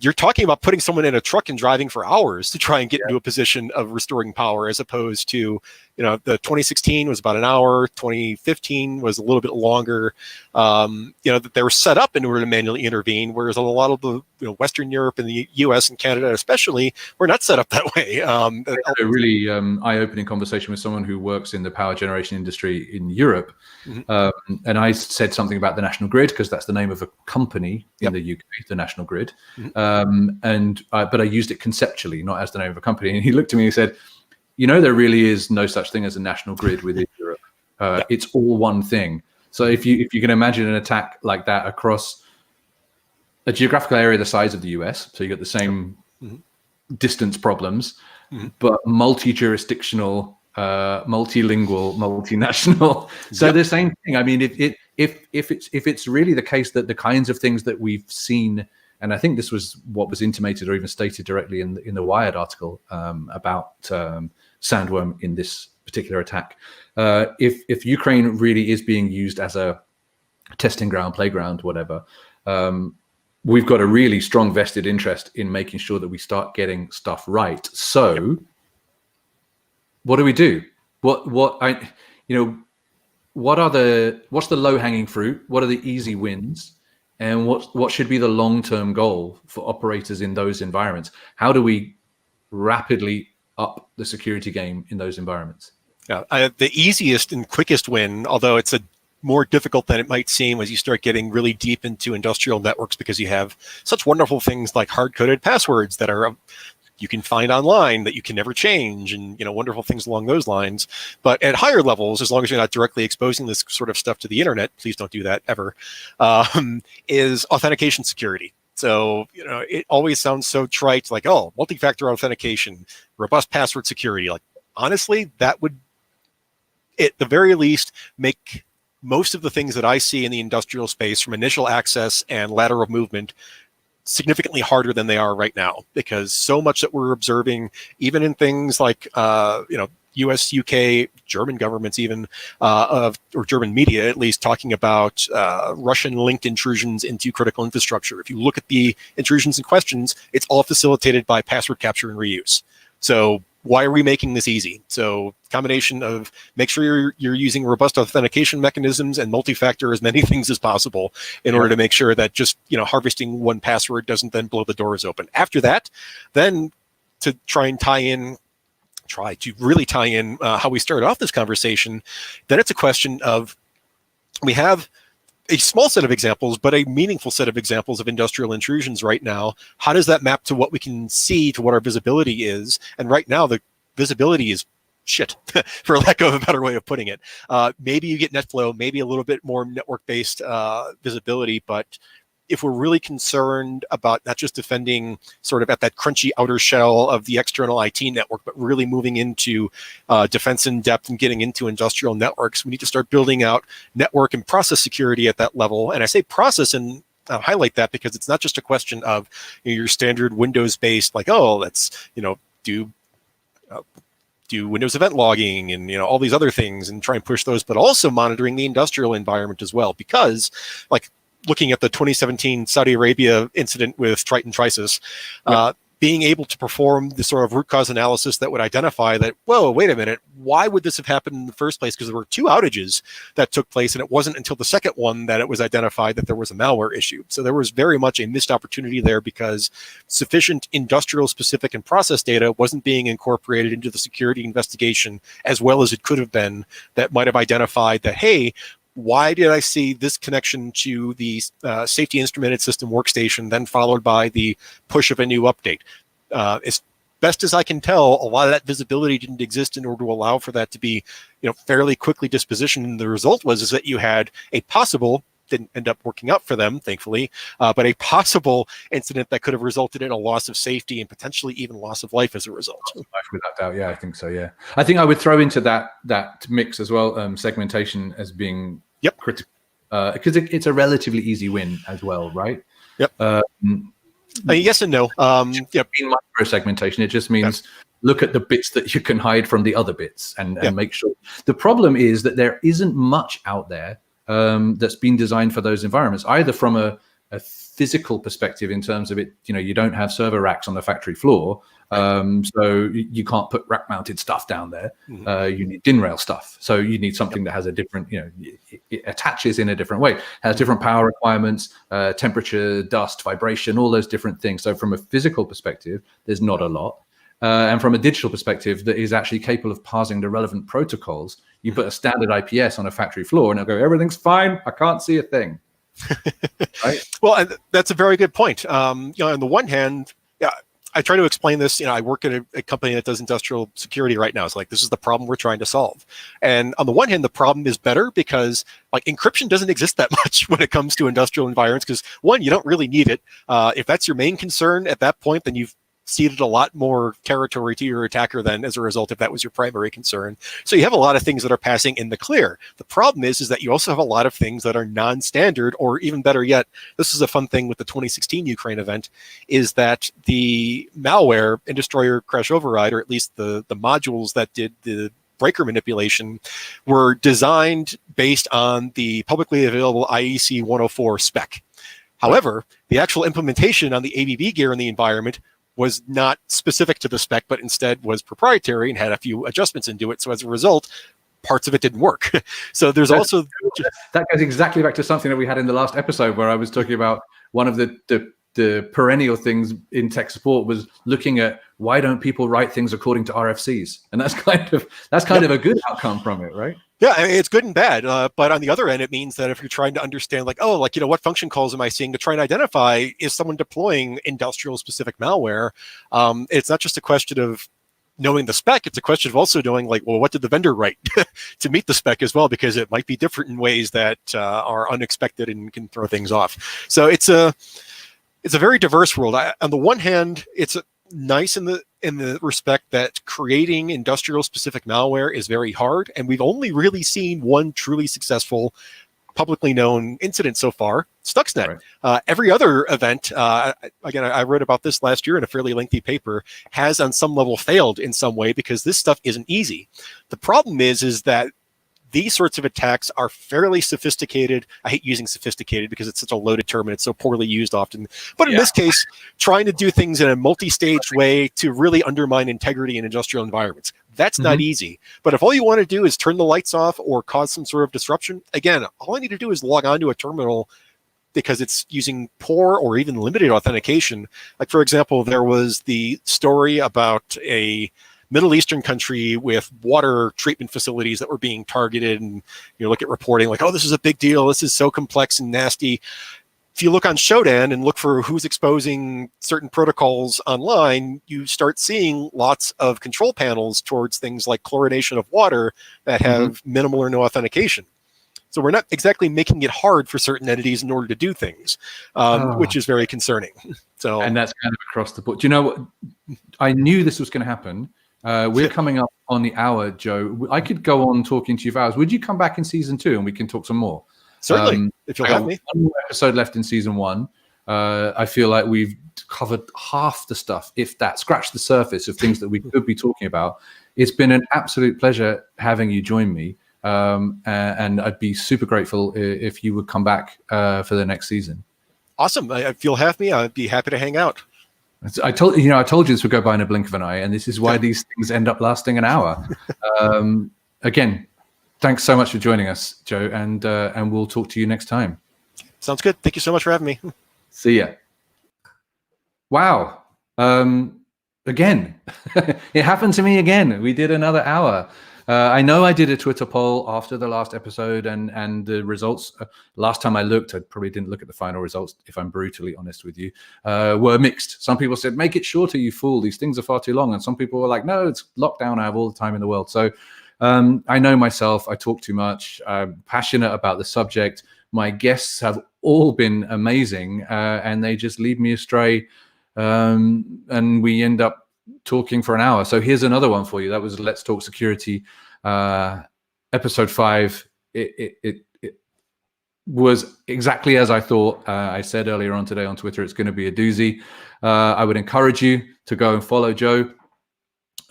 You're talking about putting someone in a truck and driving for hours to try and get into a position of restoring power, as opposed to, the 2016 was about an hour, 2015 was a little bit longer. That they were set up in order to manually intervene, whereas a lot of the Western Europe and the US and Canada especially were not set up that way. I had a really eye-opening conversation with someone who works in the power generation industry in Europe. And I said something about the National Grid, because that's the name of a company in the UK, the National Grid. But I used it conceptually, not as the name of a company. And he looked at me and he said, there really is no such thing as a national grid within Europe. It's all one thing. So if you can imagine an attack like that across a geographical area the size of the US, so you get the same distance problems, but multi-jurisdictional, multilingual, multinational. So the same thing. I mean, if it's really the case that the kinds of things that we've seen, and I think this was what was intimated or even stated directly in the Wired article about Sandworm in this particular attack. If Ukraine really is being used as a testing ground, playground, whatever, we've got a really strong vested interest in making sure that we start getting stuff right. So what do we do? What's the low-hanging fruit? What are the easy wins? And what should be the long-term goal for operators in those environments? How do we rapidly up the security game in those environments? Yeah, the easiest and quickest win, although it's a more difficult than it might seem as you start getting really deep into industrial networks, because you have such wonderful things like hard-coded passwords that are you can find online that you can never change, and wonderful things along those lines. But at higher levels, as long as you're not directly exposing this sort of stuff to the internet, please don't do that ever, is authentication security. So, it always sounds so trite, like, oh, multi-factor authentication, robust password security. Like, honestly, that would, at the very least, make most of the things that I see in the industrial space, from initial access and lateral movement, significantly harder than they are right now, because so much that we're observing, even in things like, US, UK, German governments even, or German media at least, talking about Russian-linked intrusions into critical infrastructure. If you look at the intrusions in questions, it's all facilitated by password capture and reuse. So why are we making this easy? So combination of make sure you're using robust authentication mechanisms and multi-factor as many things as possible in order to make sure that just harvesting one password doesn't then blow the doors open. After that, then to try to really tie in how we started off this conversation, then it's a question of, we have a small set of examples, but a meaningful set of examples of industrial intrusions right now. How does that map to what we can see, to what our visibility is? And right now, the visibility is shit, for lack of a better way of putting it. Maybe you get NetFlow, maybe a little bit more network-based visibility, but if we're really concerned about not just defending sort of at that crunchy outer shell of the external IT network, but really moving into defense in depth and getting into industrial networks, we need to start building out network and process security at that level. And I say process, and I'll highlight that because it's not just a question of your standard Windows-based, like, oh, let's do Windows event logging and all these other things and try and push those, but also monitoring the industrial environment as well. Because, like, looking at the 2017 Saudi Arabia incident with Triton Trisis, being able to perform the sort of root cause analysis that would identify that, whoa, wait a minute, why would this have happened in the first place? Because there were 2 outages that took place, and it wasn't until the second one that it was identified that there was a malware issue. So there was very much a missed opportunity there, because sufficient industrial specific and process data wasn't being incorporated into the security investigation as well as it could have been, that might have identified that, hey, why did I see this connection to the safety instrumented system workstation, then followed by the push of a new update? As best as I can tell, a lot of that visibility didn't exist in order to allow for that to be, fairly quickly dispositioned. And the result was that you had a possible, didn't end up working out for them, thankfully, but a possible incident that could have resulted in a loss of safety and potentially even loss of life as a result. Without doubt, yeah, I think so. Yeah, I think I would throw into that mix as well, segmentation as being critical, because it's a relatively easy win as well, right? Yes and no. In micro segmentation, it just means look at the bits that you can hide from the other bits and make sure. The problem is that there isn't much out there that's been designed for those environments, either from a physical perspective in terms of it, you don't have server racks on the factory floor, so you can't put rack mounted stuff down there. You need DIN rail stuff, so you need something that has a different, it attaches in a different way, has different power requirements, temperature, dust, vibration, all those different things. So from a physical perspective, there's not a lot. And from a digital perspective that is actually capable of parsing the relevant protocols, you put a standard IPS on a factory floor and it'll go, everything's fine, I can't see a thing. Right? Well, and that's a very good point. On the one hand, I try to explain this. I work at a company that does industrial security right now. It's like, this is the problem we're trying to solve. And on the one hand, the problem is better because, like, encryption doesn't exist that much when it comes to industrial environments, because, one, you don't really need it. If that's your main concern at that point, then you've ceded a lot more territory to your attacker than as a result if that was your primary concern. So you have a lot of things that are passing in the clear. The problem is that you also have a lot of things that are non-standard, or even better yet, this is a fun thing with the 2016 Ukraine event, is that the malware and destroyer crash override, or at least the modules that did the breaker manipulation, were designed based on the publicly available IEC 104 spec. However, the actual implementation on the ABB gear in the environment was not specific to the spec, but instead was proprietary and had a few adjustments into it. So as a result, parts of it didn't work. So there's also... That goes exactly back to something that we had in the last episode, where I was talking about one of the perennial things in tech support was looking at why don't people write things according to RFCs? And that's kind of a good outcome from it, right? Yeah, I mean, it's good and bad. But on the other end, it means that if you're trying to understand, like, what function calls am I seeing to try and identify, is someone deploying industrial specific malware? It's not just a question of knowing the spec, it's a question of also knowing, like, well, what did the vendor write to meet the spec as well? Because it might be different in ways that are unexpected and can throw things off. So it's It's a very diverse world. On the one hand, it's nice in the respect that creating industrial specific malware is very hard, and we've only really seen one truly successful publicly known incident so far, Stuxnet. Right. Every other event, again, I wrote about this last year in a fairly lengthy paper, has on some level failed in some way because this stuff isn't easy. The problem is that these sorts of attacks are fairly sophisticated. I hate using sophisticated because it's such a loaded term and it's so poorly used often. But in this case, trying to do things in a multi-stage way to really undermine integrity in industrial environments. That's not easy. But if all you want to do is turn the lights off or cause some sort of disruption, again, all I need to do is log on to a terminal because it's using poor or even limited authentication. Like, for example, there was the story about a Middle Eastern country with water treatment facilities that were being targeted, and you look at reporting like, oh, this is a big deal. This is so complex and nasty. If you look on Shodan and look for who's exposing certain protocols online, you start seeing lots of control panels towards things like chlorination of water that have minimal or no authentication. So we're not exactly making it hard for certain entities in order to do things, which is very concerning. So, and that's kind of across the board. Do you know what? I knew this was going to happen. We're coming up on the hour, Joe. I could go on talking to you for hours. Would you come back in season 2 and we can talk some more? Certainly, if you'll have me. One more episode left in season 1. I feel like we've covered half the stuff, if that, scratched the surface of things that we could be talking about. It's been an absolute pleasure having you join me. And I'd be super grateful if you would come back for the next season. Awesome. If you'll have me, I'd be happy to hang out. I told you this would go by in a blink of an eye, and this is why these things end up lasting an hour. Again, thanks so much for joining us, Joe, and we'll talk to you next time. Sounds good. Thank you so much for having me. See ya. Wow. Again, it happened to me again. We did another hour. I know I did a Twitter poll after the last episode, and the results, last time I looked, I probably didn't look at the final results, if I'm brutally honest with you, were mixed. Some people said, make it shorter, you fool. These things are far too long. And some people were like, no, it's lockdown. I have all the time in the world. So I know myself. I talk too much. I'm passionate about the subject. My guests have all been amazing, and they just lead me astray. And we end up talking for an hour. So here's another one for you. That was Let's Talk Security, episode 5. It was exactly as I thought. I said earlier on today on Twitter, it's going to be a doozy. I would encourage you to go and follow Joe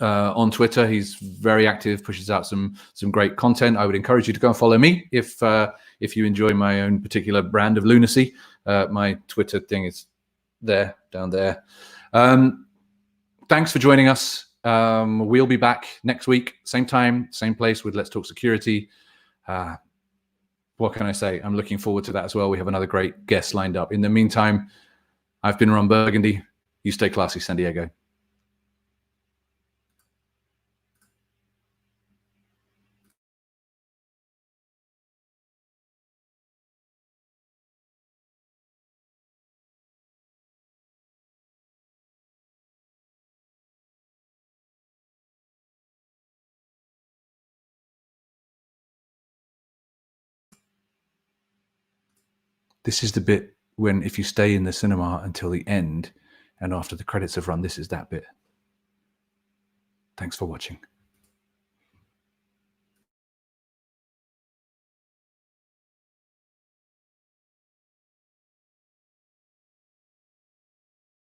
on Twitter. He's very active, pushes out some great content. I would encourage you to go and follow me if you enjoy my own particular brand of lunacy. My Twitter thing is there, down there. Thanks for joining us. We'll be back next week, same time, same place with Let's Talk Security. What can I say? I'm looking forward to that as well. We have another great guest lined up. In the meantime, I've been Ron Burgundy. You stay classy, San Diego. This is the bit when, if you stay in the cinema until the end and after the credits have run, this is that bit. Thanks for watching.